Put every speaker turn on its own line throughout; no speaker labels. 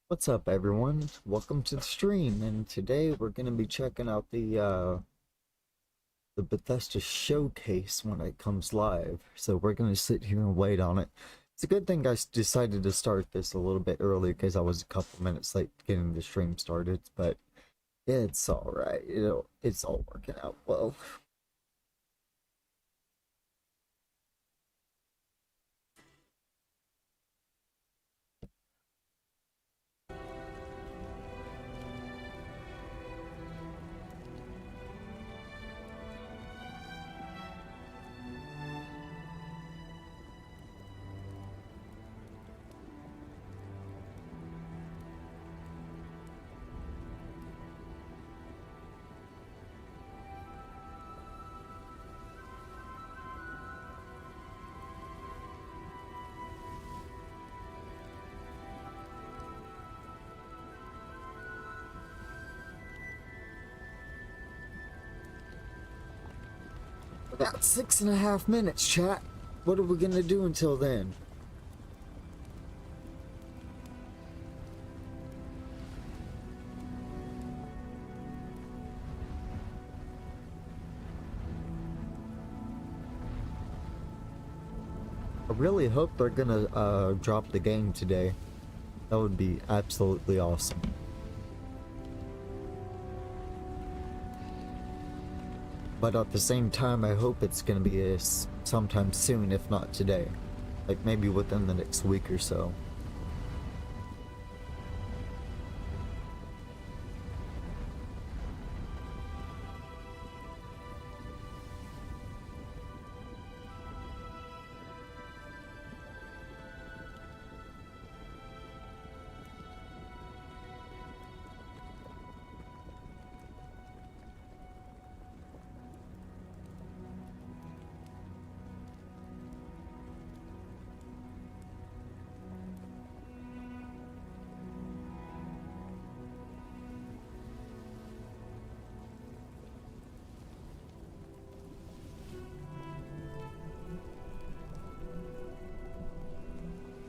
What's up, everyone? Welcome to the stream, and today we're gonna be checking out the Bethesda showcase when it comes live. So we're gonna sit here and wait on it. It's a good thing I decided to start this a little bit early because I was a couple minutes late getting the stream started, but it's all right. It's all working out well. About 6.5 minutes, chat. What are we gonna do until then? I really hope they're gonna drop the game today. That would be absolutely awesome. But at the same time, I hope it's gonna be sometime soon, if not today. Like maybe within the next week or so.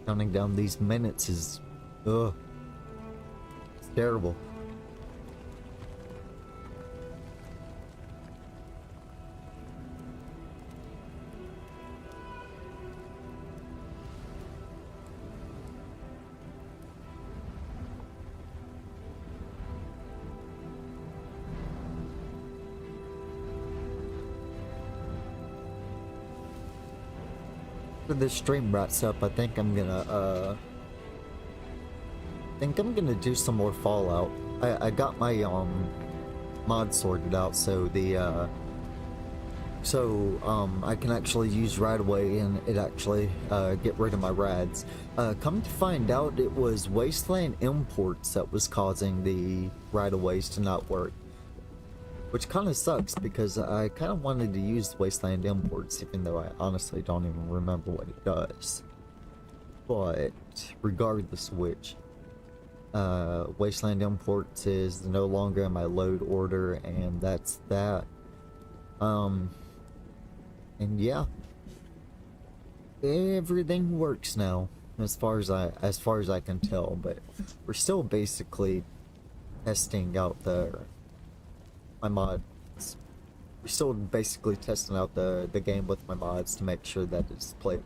Counting down these minutes is, ugh, it's terrible. After this stream wraps up, I think I'm gonna do some more Fallout. I got my mod sorted out, so I can actually use right away, and it actually get rid of my rads. Come to find out, it was Wasteland imports that was causing the right of ways to not work, which kind of sucks because I kind of wanted to use Wasteland imports, even though I honestly don't even remember what it does. But regardless of which, Wasteland imports is no longer in my load order, and that's that. And yeah, everything works now, as far as I can tell. But we're still basically testing out my mods. We're still basically testing out the game with my mods to make sure that it's playable.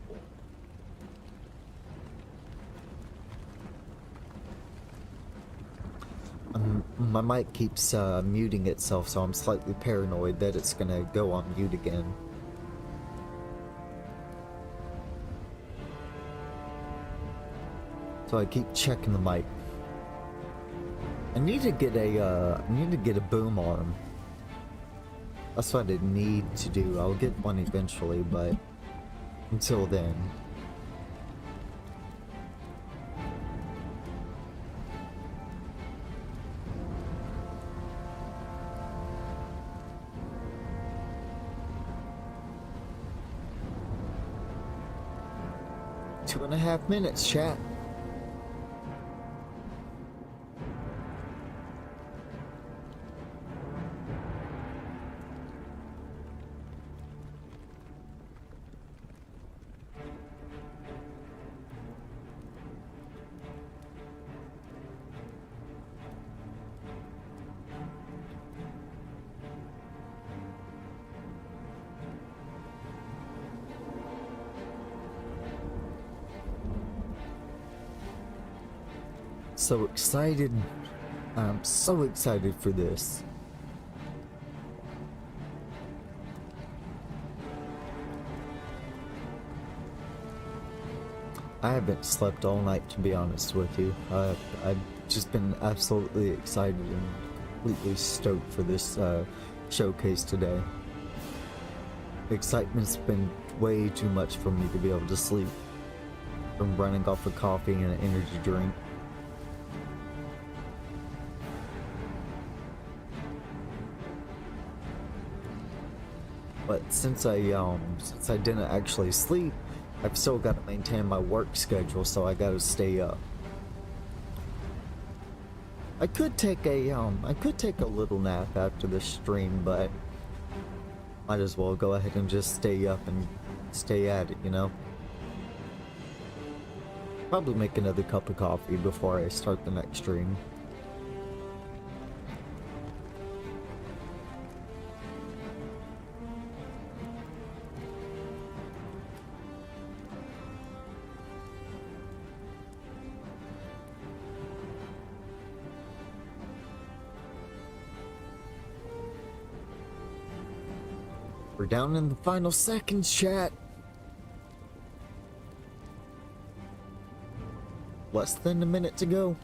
My mic keeps muting itself, so I'm slightly paranoid that it's gonna go on mute again. So I keep checking the mic. I need to get a boom arm. That's what I need to do. I'll get one eventually, but until then. Two and a half minutes, chat. so excited. I'm so excited for this. I haven't slept all night, to be honest with you. I've just been absolutely excited and completely stoked for this showcase today. Excitement's been way too much for me to be able to sleep from running off of coffee and an energy drink. But since I didn't actually sleep, I've still got to maintain my work schedule, so I gotta stay up. I could take a little nap after the stream, but might as well go ahead and just stay up and stay at it, you know? Probably make another cup of coffee before I start the next stream. We're down in the final seconds, chat. Less than a minute to go.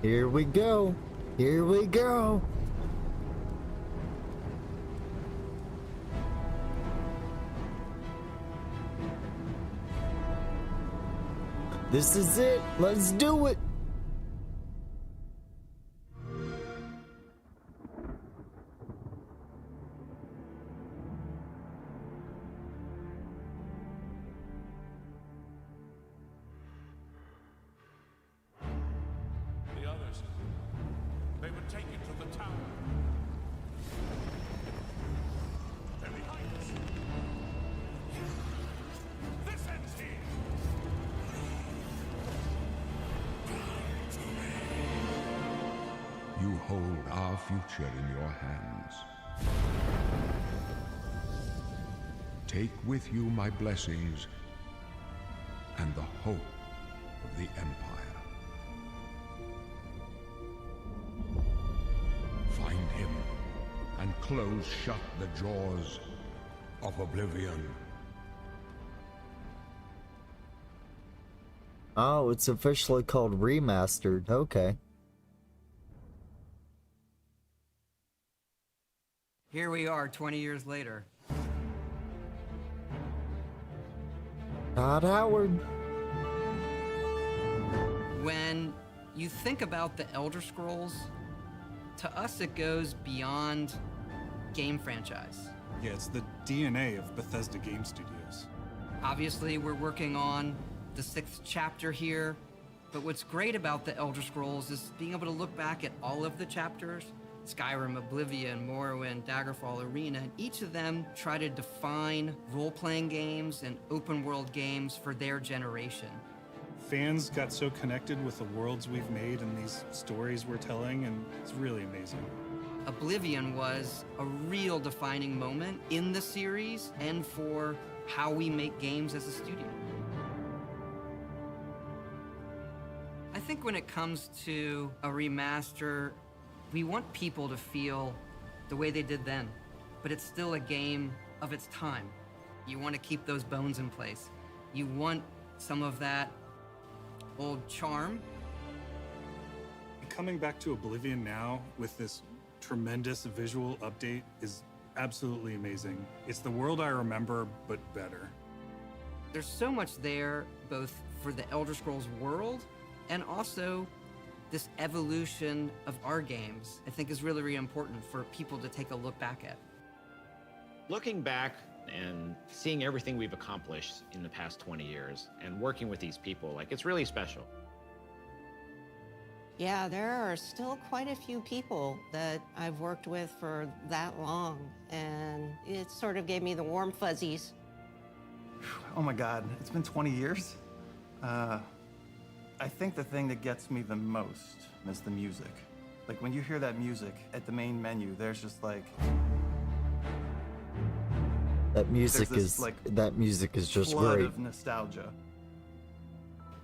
Here we go. Here we go. This is it. Let's do it.
You hold our future in your hands. Take with you my blessings and the hope of the Empire. Find him and close shut the jaws of Oblivion.
Oh, it's officially called Remastered. Okay.
Here we are 20 years later.
Todd Howard.
When you think about the Elder Scrolls, to us it goes beyond game franchise.
Yeah, it's the DNA of Bethesda Game Studios.
Obviously, we're working on the 6th chapter here, but what's great about the Elder Scrolls is being able to look back at all of the chapters. Skyrim, Oblivion, Morrowind, Daggerfall, Arena, and each of them try to define role-playing games and open-world games for their generation.
Fans got so connected with the worlds we've made and these stories we're telling, and it's really amazing.
Oblivion was a real defining moment in the series and for how we make games as a studio. I think when it comes to a remaster, we want people to feel the way they did then, but it's still a game of its time. You want to keep those bones in place. You want some of that old charm.
Coming back to Oblivion now with this tremendous visual update is absolutely amazing. It's the world I remember, but better.
There's so much there, both for the Elder Scrolls world and also this evolution of our games, I think is really, really important for people to take a look back at.
Looking back and seeing everything we've accomplished in the past 20 years and working with these people, like, it's really special.
Yeah, there are still quite a few people that I've worked with for that long, and it sort of gave me the warm fuzzies.
Oh my God, it's been 20 years? I think the thing that gets me the most is the music. Like when you hear that music at the main menu, there's just like...
That music
this,
is just
flood
great.
of nostalgia.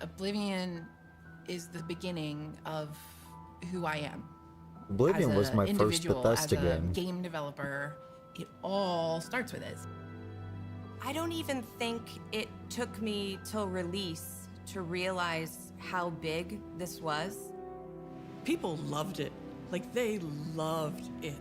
Oblivion is the beginning of who I am.
Oblivion
as
was
a
my first
individual,
Bethesda
as a
game.
game developer. It all starts with it.
I don't even think it took me till release to realize how big this was.
People loved it. Like, they loved it.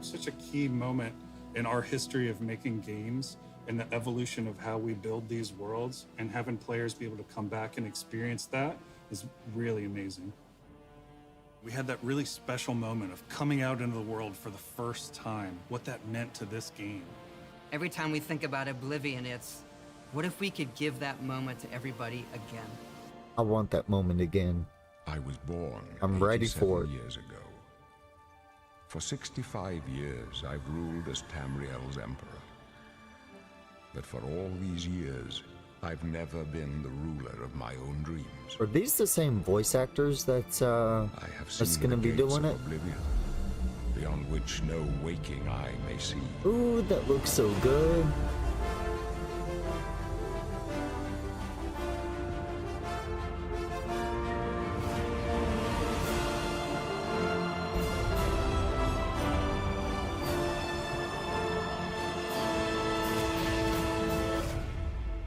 Such a key moment in our history of making games and the evolution of how we build these worlds, and having players be able to come back and experience that is really amazing. We had that really special moment of coming out into the world for the first time, what that meant to this game.
Every time we think about Oblivion, it's, what if we could give that moment to everybody again?
I want that moment again.
I was born
I'm ready for
87
it.
years ago. For 65 years, I've ruled as Tamriel's emperor. But for all these years, I've never been the ruler of my own dreams.
Are these the same voice actors that's
I have
that's
seen
gonna
the
be
gates
doing
of
it?
Oblivion, beyond which no waking eye may see.
Ooh, that looks so good.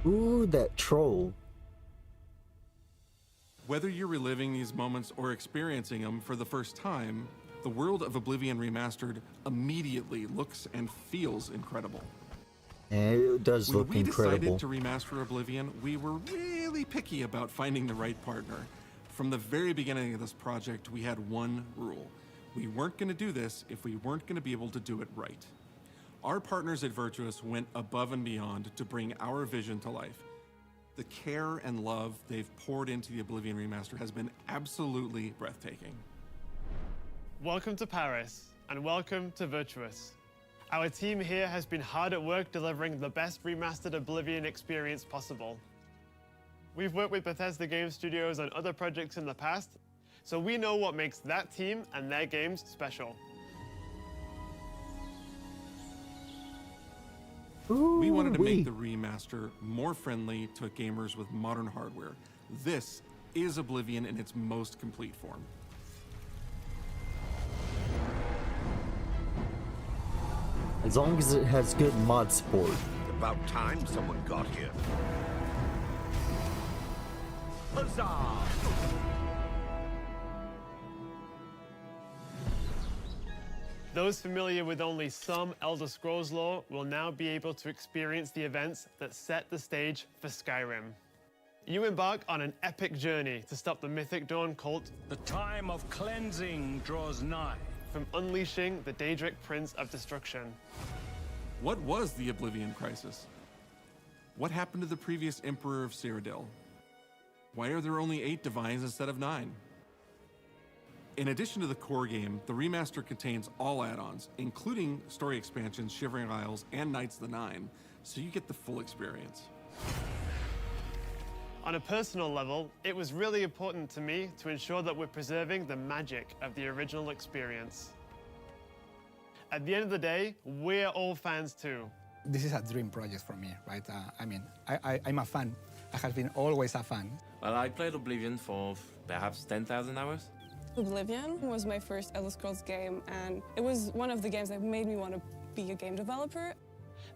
Ooh, that troll.
Whether you're reliving these moments or experiencing them for the first time, the world of Oblivion Remastered immediately looks and feels incredible.
And it does
When
look
we
incredible.
decided to remaster Oblivion, we were really picky about finding the right partner. From the very beginning of this project, we had one rule. We weren't going to do this if we weren't going to be able to do it right. Our partners at Virtuous went above and beyond to bring our vision to life. The care and love they've poured into the Oblivion Remaster has been absolutely breathtaking.
Welcome to Paris, and welcome to Virtuous. Our team here has been hard at work delivering the best remastered Oblivion experience possible. We've worked with Bethesda Game Studios on other projects in the past, so we know what makes that team and their games special.
We wanted to make the remaster more friendly to gamers with modern hardware. This is Oblivion in its most complete form.
As long as it has good mod support.
About time someone got here. Huzzah!
Those familiar with only some Elder Scrolls lore will now be able to experience the events that set the stage for Skyrim. You embark on an epic journey to stop the Mythic Dawn cult.
The time of cleansing draws nigh.
From unleashing the Daedric Prince of Destruction.
What was the Oblivion Crisis? What happened to the previous Emperor of Cyrodiil? Why are there only 8 divines instead of 9? In addition to the core game, the remaster contains all add-ons, including story expansions, Shivering Isles, and Knights of the Nine, so you get the full experience.
On a personal level, it was really important to me to ensure that we're preserving the magic of the original experience. At the end of the day, we're all fans too.
This is a dream project for me, right? I'm a fan. I have been always a fan.
Well, I played Oblivion for perhaps 10,000 hours.
Oblivion was my first Elder Scrolls game, and it was one of the games that made me want to be a game developer.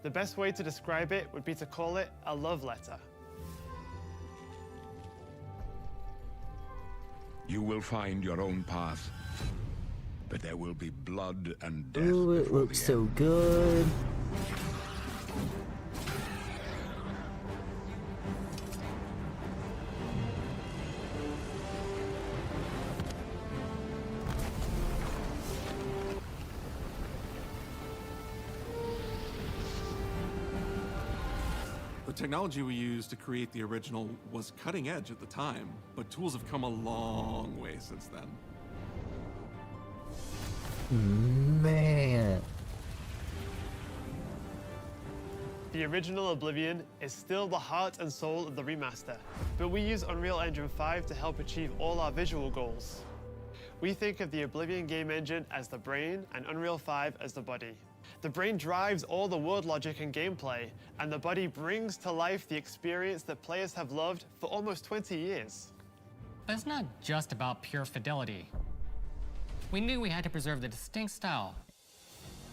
The best way to describe it would be to call it a love letter.
You will find your own path, but there will be blood and death.
Ooh, it
before
looks
the
so
end.
good.
The technology we used to create the original was cutting edge at the time, but tools have come a long way since then.
Man.
The original Oblivion is still the heart and soul of the remaster, but we use Unreal Engine 5 to help achieve all our visual goals. We think of the Oblivion game engine as the brain and Unreal 5 as the body. The brain drives all the world logic and gameplay, and the body brings to life the experience that players have loved for almost 20 years.
But it's not just about pure fidelity. We knew we had to preserve the distinct style,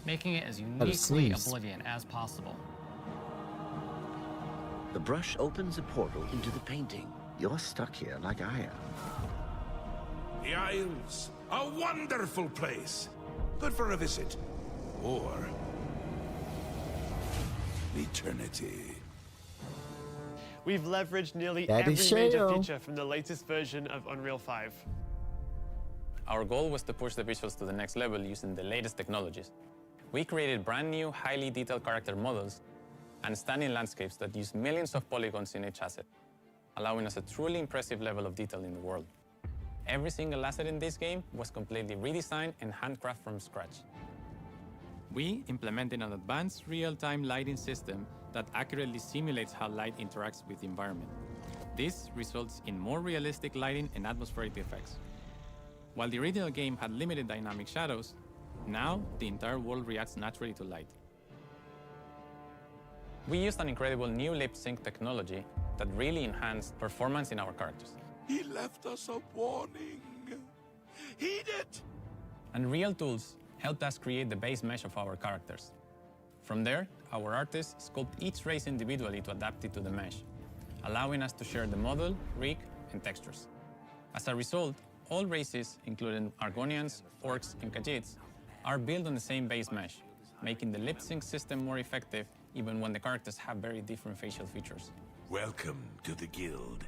making it as uniquely Oblivion as possible.
The brush opens a portal into the painting. You're stuck here like I am.
The Isles, a wonderful place. Good for a visit. Or eternity.
We've leveraged nearly
Daddy
every major
Shadow.
feature from the latest version of Unreal 5.
Our goal was to push the visuals to the next level using the latest technologies. We created brand new, highly detailed character models and stunning landscapes that use millions of polygons in each asset, allowing us a truly impressive level of detail in the world. Every single asset in this game was completely redesigned and handcrafted from scratch.
We implemented an advanced real-time lighting system that accurately simulates how light interacts with the environment. This results in more realistic lighting and atmospheric effects. While the original game had limited dynamic shadows, now the entire world reacts naturally to light.
We used an incredible new lip sync technology that really enhanced performance in our characters.
He left us a warning. Heed it!
And real tools helped us create the base mesh of our characters. From there, our artists sculpt each race individually to adapt it to the mesh, allowing us to share the model, rig, and textures. As a result, all races, including Argonians, Orcs, and Khajiits, are built on the same base mesh, making the lip sync system more effective even when the characters have very different facial features.
Welcome to the guild.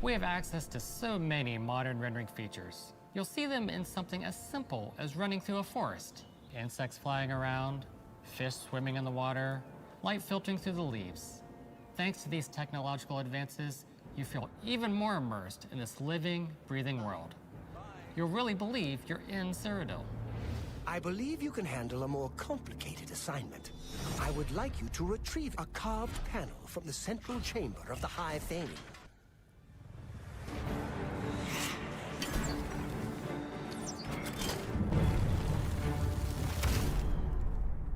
We have access to so many modern rendering features. You'll see them in something as simple as running through a forest. Insects flying around, fish swimming in the water, light filtering through the leaves. Thanks to these technological advances, you feel even more immersed in this living, breathing world. You'll really believe you're in Cyrodiil.
I believe you can handle a more complicated assignment. I would like you to retrieve a carved panel from the central chamber of the High Thane.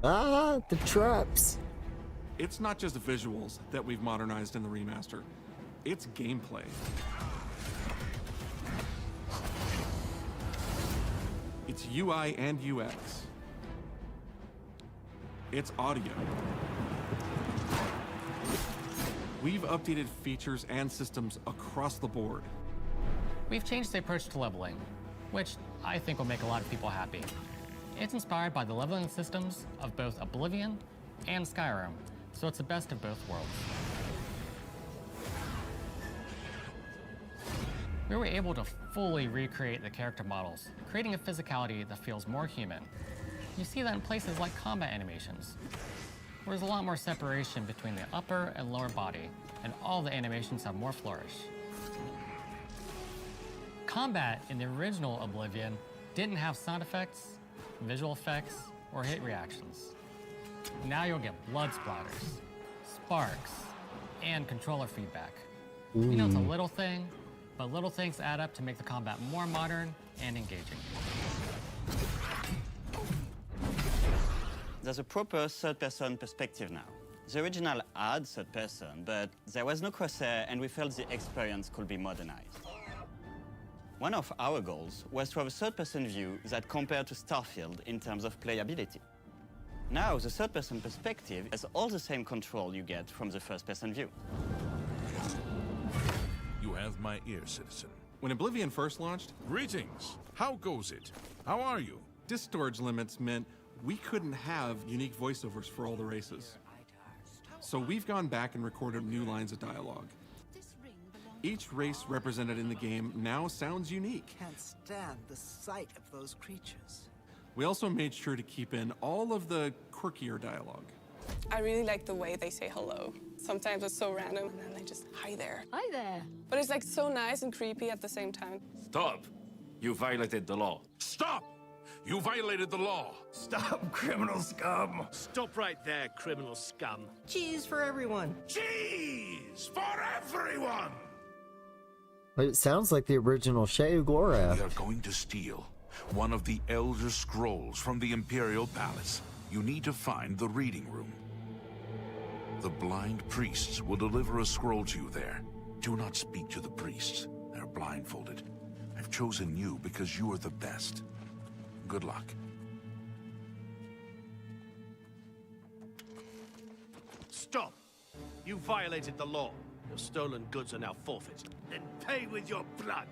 Ah, the traps.
It's not just visuals that we've modernized in the remaster. It's gameplay. It's UI and UX. It's audio. We've updated features and systems across the board.
We've changed the approach to leveling, which I think will make a lot of people happy. It's inspired by the leveling systems of both Oblivion and Skyrim, so it's the best of both worlds. We were able to fully recreate the character models, creating a physicality that feels more human. You see that in places like combat animations, where there's a lot more separation between the upper and lower body, and all the animations have more flourish. Combat in the original Oblivion didn't have sound effects, visual effects, or hit reactions. Now you'll get blood splatters, sparks, and controller feedback. You know, it's a little thing, but little things add up to make the combat more modern and engaging.
There's a proper third-person perspective now. The original had third-person, but there was no crosshair, and we felt the experience could be modernized. One of our goals was to have a third-person view that compared to Starfield in terms of playability. Now, the third-person perspective has all the same control you get from the first-person view.
You have my ear, citizen.
When Oblivion first launched,
Greetings. How goes it? How are you?
disk storage limits meant we couldn't have unique voiceovers for all the races. So we've gone back and recorded new lines of dialogue. Each race represented in the game now sounds unique.
Can't stand the sight of those creatures.
We also made sure to keep in all of the quirkier dialogue.
I really like the way they say hello. Sometimes it's so random, and then they just, hi there.
Hi there.
But it's like so nice and creepy at the same time.
Stop! You violated the law. Stop! You violated the law.
Stop, criminal scum.
Stop right there, criminal scum.
Cheese for everyone.
Cheese for everyone!
But it sounds like the original Sheogorath.
We are going to steal one of the Elder Scrolls from the Imperial Palace. You need to find the reading room. The blind priests will deliver a scroll to you there. Do not speak to the priests. They're blindfolded. I've chosen you because you are the best. Good luck.
Stop! You violated the law. Your stolen goods are now forfeit. Then pay with your blood.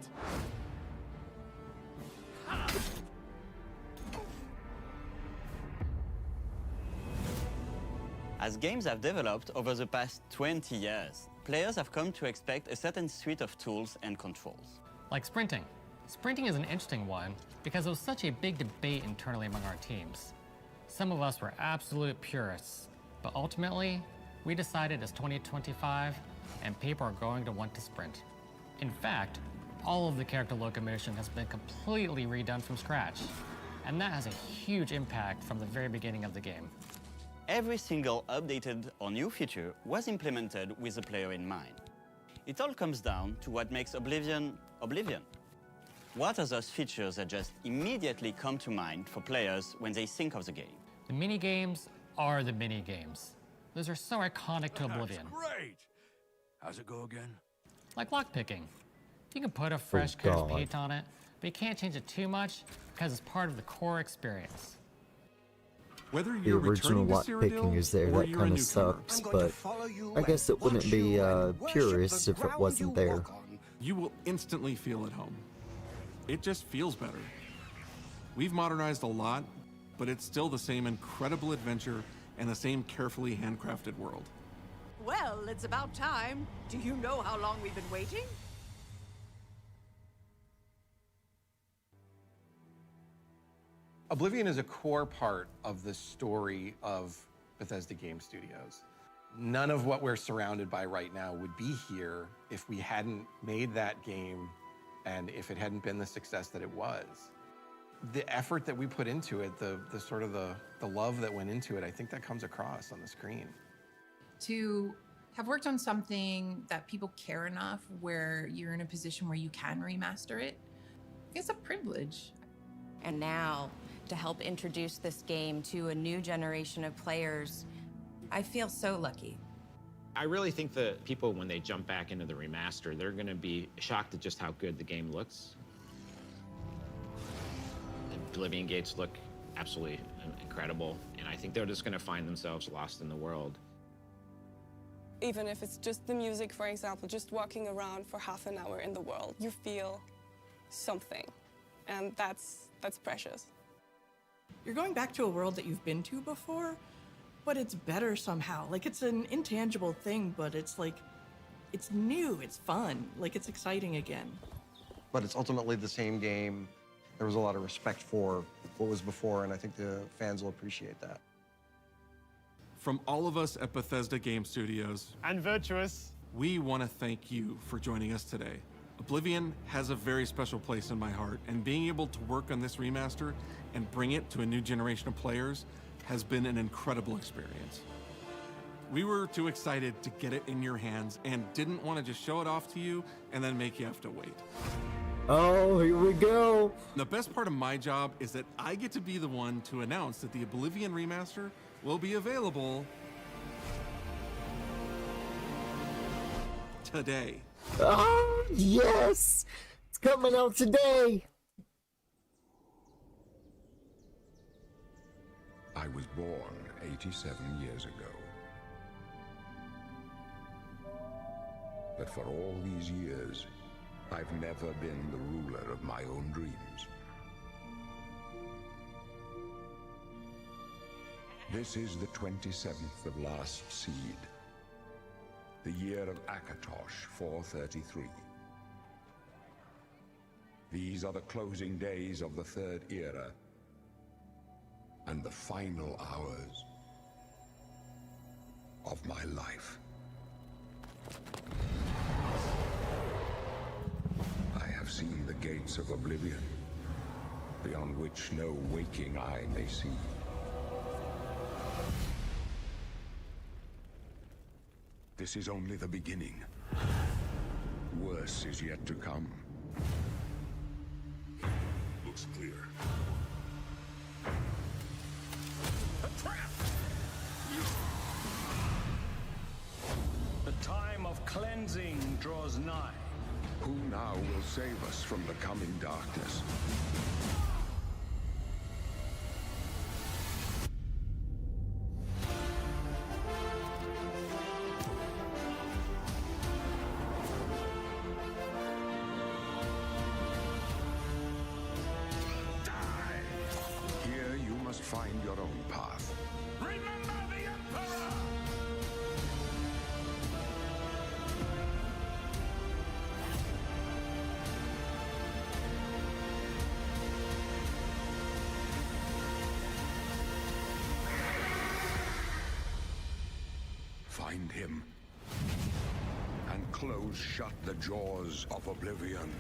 As games have developed over the past 20 years, players have come to expect a certain suite of tools and controls.
Like sprinting. Sprinting is an interesting one because it was such a big debate internally among our teams. Some of us were absolute purists, but ultimately, we decided it's 2025 and people are going to want to sprint. In fact, all of the character locomotion has been completely redone from scratch, and that has a huge impact from the very beginning of the game.
Every single updated or new feature was implemented with the player in mind. It all comes down to what makes Oblivion, Oblivion. What are those features that just immediately come to mind for players when they think of the game?
The mini-games are the mini-games. Those are so iconic to Oblivion.
Great! How's it go again?
Like lockpicking. You can put a fresh coat of paint on it, but you can't change it too much because it's part of the core experience.
Whether
The
you're
original
returning to
lockpicking
Cyrodiil
is there,
or
that
you're a
kind of
newcomer,
sucks, but I guess it wouldn't be purist if it wasn't there.
you will instantly feel at home. It just feels better. We've modernized a lot, but it's still the same incredible adventure and the same carefully handcrafted world.
Well, it's about time. Do you know how long we've been waiting?
Oblivion is a core part of the story of Bethesda Game Studios. None of what we're surrounded by right now would be here if we hadn't made that game and if it hadn't been the success that it was. The effort that we put into it, the love that went into it, I think that comes across on the screen.
To have worked on something that people care enough where you're in a position where you can remaster it, it's a privilege.
And now, to help introduce this game to a new generation of players, I feel so lucky.
I really think that people, when they jump back into the remaster, they're going to be shocked at just how good the game looks. The Oblivion gates look absolutely incredible, and I think they're just going to find themselves lost in the world.
Even if it's just the music, for example, just walking around for half an hour in the world, you feel something, and that's precious.
You're going back to a world that you've been to before, but it's better somehow. Like, it's an intangible thing, but it's like, it's new, it's fun, like it's exciting again.
But it's ultimately the same game. There was a lot of respect for what was before, and I think the fans will appreciate that.
From all of us at Bethesda Game Studios
and Virtuous,
we want to thank you for joining us today. Oblivion has a very special place in my heart, and being able to work on this remaster and bring it to a new generation of players has been an incredible experience. We were too excited to get it in your hands and didn't want to just show it off to you and then make you have to wait.
Oh, here we go.
The best part of my job is that I get to be the one to announce that the Oblivion remaster will be available today.
Oh, yes! It's coming out today!
I was born 87 years ago. But for all these years, I've never been the ruler of my own dreams. This is the 27th of last seed, the year of Akatosh 433. These are the closing days of the Third Era, and the final hours. my life. I have seen the gates of Oblivion, beyond which no waking eye may see. This is only the beginning. Worse is yet to come. Looks clear.
A trap! The time of cleansing draws nigh.
Who now will save us from the coming darkness? Here you must find your own path.
Remember the Emperor!
Find him and close shut the jaws of Oblivion.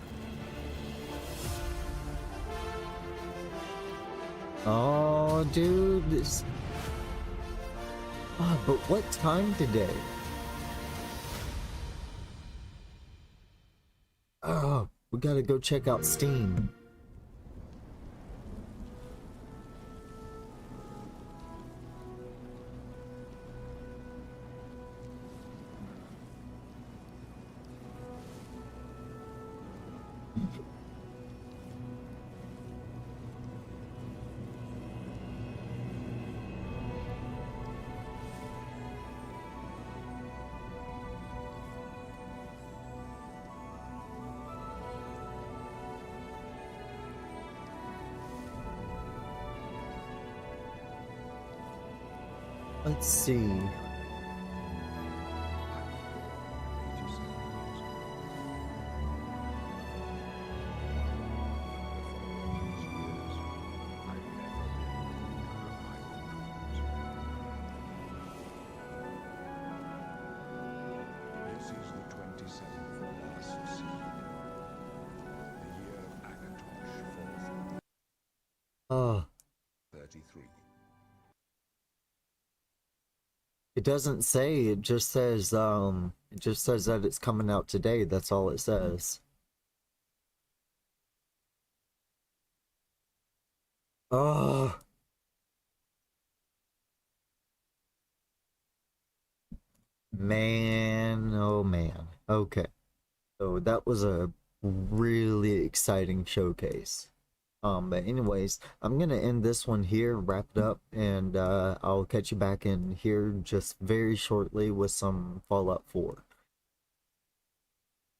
Oh, dude, this. Ah, but what time today? Oh, we gotta go check out Steam. Let's see.
This is the 27th and last season. The year of Akatosh, 4th.
Oh,
33.
it doesn't say, it just says that it's coming out today. That's all it says. Oh. Man, oh man. Okay. So that was a really exciting showcase. But anyways, I'm gonna end this one here, wrap it up, and I'll catch you back in here just very shortly with some Fallout 4.